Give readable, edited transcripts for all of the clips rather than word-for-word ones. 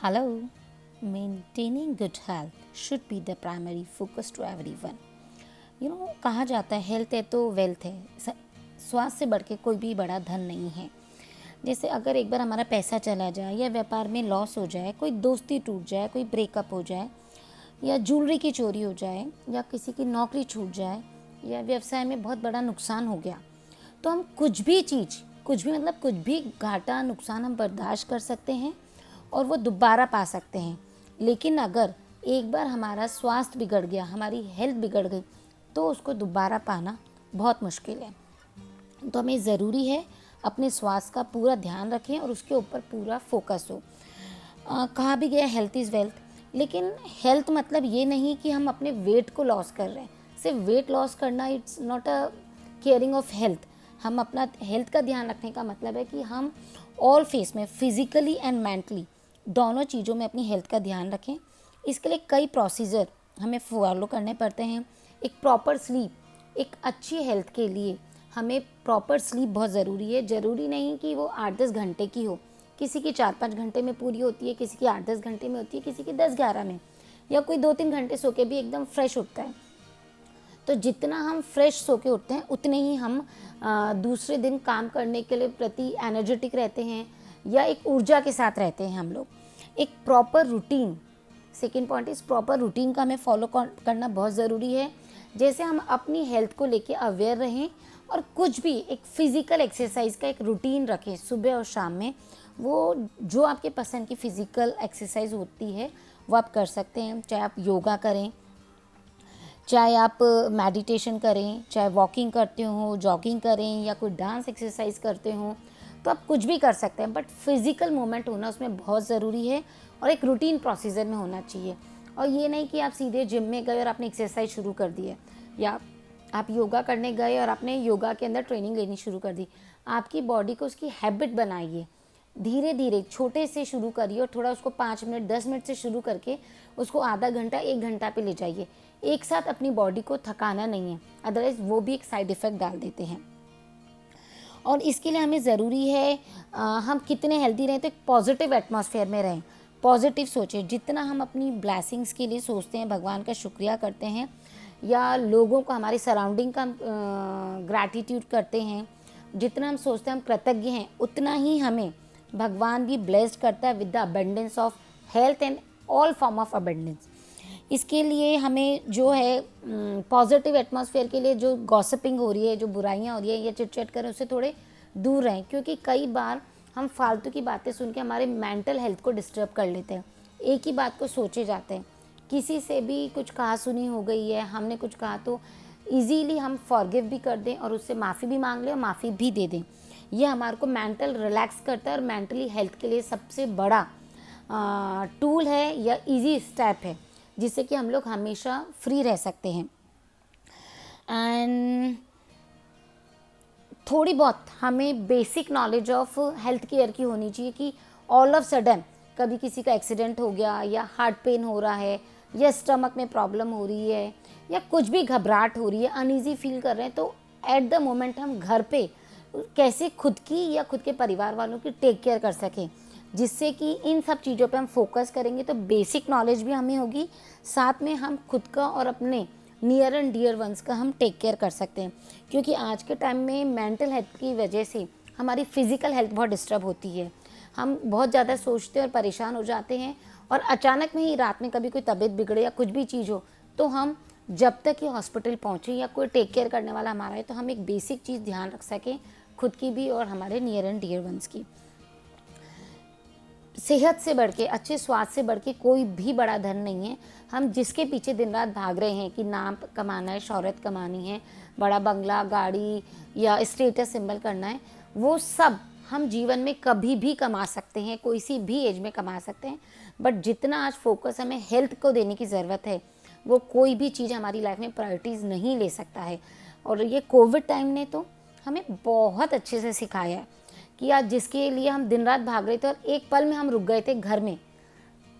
Hello, maintaining good health should be the primary focus to everyone. कहा जाता है health है तो वेल्थ है। स्वास्थ्य से बढ़ के कोई भी बड़ा धन नहीं है। जैसे अगर एक बार हमारा पैसा चला जाए या व्यापार में लॉस हो जाए, कोई दोस्ती टूट जाए, कोई ब्रेकअप हो जाए या ज्वेलरी की चोरी हो जाए या किसी की नौकरी छूट जाए या व्यवसाय में बहुत बड़ा नुकसान हो गया, तो हम कुछ भी मतलब कुछ भी घाटा नुकसान हम बर्दाश्त कर सकते हैं और वो दोबारा पा सकते हैं। लेकिन अगर एक बार हमारा स्वास्थ्य बिगड़ गया, हमारी हेल्थ बिगड़ गई, तो उसको दोबारा पाना बहुत मुश्किल है। तो हमें ज़रूरी है अपने स्वास्थ्य का पूरा ध्यान रखें और उसके ऊपर पूरा फोकस हो। कहा भी गया हेल्थ इज़ वेल्थ, लेकिन हेल्थ मतलब ये नहीं कि हम अपने वेट को लॉस कर रहे हैं। सिर्फ वेट लॉस करना it's not a caring of health. हम अपना हेल्थ का ध्यान रखने का मतलब है कि हम ऑल फेस में फिजिकली एंड मेंटली दोनों चीज़ों में अपनी हेल्थ का ध्यान रखें। इसके लिए कई प्रोसीजर हमें फॉलो करने पड़ते हैं। एक प्रॉपर स्लीप, एक अच्छी हेल्थ के लिए हमें प्रॉपर स्लीप बहुत ज़रूरी है। ज़रूरी नहीं कि वो 8-10 घंटे की हो, किसी की 4-5 घंटे में पूरी होती है, किसी की 8-10 घंटे में होती है, किसी की 10-11 में, या कोई 2-3 घंटे सो के भी एकदम फ्रेश उठता है। तो जितना हम फ्रेश सो के उठते हैं उतने ही हम दूसरे दिन काम करने के लिए प्रति एनर्जेटिक रहते हैं या एक ऊर्जा के साथ रहते हैं हम लोग। एक proper routine, second point is proper routine का हमें फॉलो करना बहुत ज़रूरी है। जैसे हम अपनी हेल्थ को लेके अवेयर रहें और कुछ भी एक फिज़िकल एक्सरसाइज का एक रूटीन रखें सुबह और शाम में। वो जो आपके पसंद की फ़िज़िकल एक्सरसाइज होती है वो आप कर सकते हैं। चाहे आप योगा करें, चाहे आप मेडिटेशन करें, चाहे वॉकिंग करते हो, जॉगिंग करें या कोई डांस एक्सरसाइज करते हो, तो आप कुछ भी कर सकते हैं। बट फिज़िकल मूवमेंट होना उसमें बहुत ज़रूरी है और एक रूटीन प्रोसीजर में होना चाहिए। और ये नहीं कि आप सीधे जिम में गए और आपने एक्सरसाइज शुरू कर दी है, या आप योगा करने गए और आपने योगा के अंदर ट्रेनिंग लेनी शुरू कर दी। आपकी बॉडी को उसकी हैबिट बनाइए। धीरे धीरे छोटे से शुरू करिए और थोड़ा उसको 5 मिनट 10 मिनट से शुरू करके उसको आधा घंटा 1 घंटा पे ले जाइए। एक साथ अपनी बॉडी को थकाना नहीं है, अदरवाइज़ वो भी एक साइड इफ़ेक्ट डाल देते हैं। और इसके लिए हमें ज़रूरी है हम कितने हेल्दी रहें तो एक पॉजिटिव एटमॉस्फेयर में रहें, पॉजिटिव सोचें। जितना हम अपनी ब्लेसिंग्स के लिए सोचते हैं, भगवान का शुक्रिया करते हैं या लोगों को हमारी सराउंडिंग का ग्रैटिट्यूड करते हैं, जितना हम सोचते हैं हम कृतज्ञ हैं, उतना ही हमें भगवान भी ब्लेस्ड करता है with the abundance of health and all form of abundance. इसके लिए हमें जो है पॉजिटिव एटमॉस्फेयर के लिए जो गॉसिपिंग हो रही है, जो बुराइयां हो रही है या चिट चैट करें, उससे थोड़े दूर रहें। क्योंकि कई बार हम फालतू की बातें सुन के हमारे मेंटल हेल्थ को डिस्टर्ब कर लेते हैं। एक ही बात को सोचे जाते हैं। किसी से भी कुछ कहा सुनी हो गई है, हमने कुछ कहा तो ईजीली हम फॉरगिव भी कर दें और उससे माफ़ी भी मांग लें और माफ़ी भी दे दें। ये हमारे को मेंटल रिलैक्स करता है और मेंटली हेल्थ के लिए सबसे बड़ा टूल है या इजी स्टेप है, जिससे कि हम लोग हमेशा फ्री रह सकते हैं। एंड थोड़ी बहुत हमें basic knowledge of health care की होनी चाहिए कि ऑल ऑफ सडन कभी किसी का एक्सीडेंट हो गया या हार्ट पेन हो रहा है या स्टमक में प्रॉब्लम हो रही है या कुछ भी घबराहट हो रही है, अनईजी फील कर रहे हैं, तो एट द मोमेंट हम घर पे कैसे खुद की या खुद के परिवार वालों की टेक केयर कर सकें, जिससे कि इन सब चीज़ों पे हम फोकस करेंगे तो बेसिक नॉलेज भी हमें होगी, साथ में हम खुद का और अपने नियर एंड डियर वंस का हम टेक केयर कर सकते हैं। क्योंकि आज के टाइम में मेंटल हेल्थ की वजह से हमारी फिज़िकल हेल्थ बहुत डिस्टर्ब होती है। हम बहुत ज़्यादा सोचते और परेशान हो जाते हैं और अचानक में ही रात में कभी कोई तबीयत बिगड़े या कुछ भी चीज़ हो, तो हम जब तक कि हॉस्पिटल पहुँचे या कोई टेक केयर करने वाला हमारा है, तो हम एक बेसिक चीज़ ध्यान रख सकें, खुद की भी और हमारे नियर एंड डियर वंस की। सेहत से बढ़ के, अच्छे स्वास्थ्य से बढ़ के कोई भी बड़ा धन नहीं है। हम जिसके पीछे दिन रात भाग रहे हैं कि नाम कमाना है, शोहरत कमानी है, बड़ा बंगला, गाड़ी या स्टेटस सिंबल करना है, वो सब हम जीवन में कभी भी कमा सकते हैं, कोई सी भी एज में कमा सकते हैं। बट जितना आज फोकस हमें हेल्थ को देने की ज़रूरत है, वो कोई भी चीज़ हमारी लाइफ में प्रायोरिटीज़ नहीं ले सकता है। और ये कोविड टाइम ने तो हमें बहुत अच्छे से सिखाया है कि आज जिसके लिए हम दिन रात भाग रहे थे और एक पल में हम रुक गए थे, घर में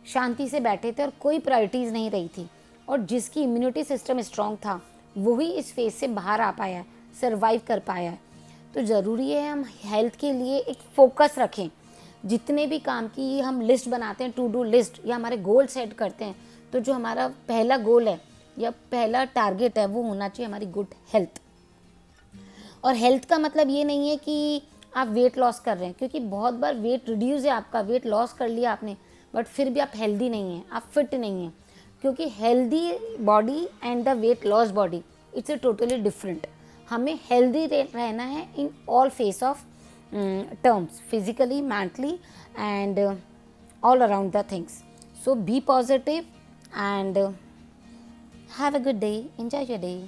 शांति से बैठे थे और कोई प्रायोरिटीज़ नहीं रही थी, और जिसकी इम्यूनिटी सिस्टम स्ट्रांग था वही इस फेज से बाहर आ पाया, सर्वाइव कर पाया है। तो ज़रूरी है हम हेल्थ के लिए एक फोकस रखें, जितने भी काम की हम लिस्ट बनाते हैं, टू डू लिस्ट, या हमारे गोल सेट करते हैं, तो जो हमारा पहला गोल है या पहला टारगेट है वो होना चाहिए हमारी गुड हेल्थ। और हेल्थ का मतलब ये नहीं है कि आप वेट लॉस कर रहे हैं, क्योंकि बहुत बार वेट रिड्यूस है आपका, वेट लॉस कर लिया आपने, बट फिर भी आप हेल्दी नहीं हैं, आप फिट नहीं हैं, क्योंकि healthy body and the weight loss body it's a totally different. हमें हेल्दी रहना है in all face of terms, physically, mentally, and all around the things. So be positive and have a good day. Enjoy your day.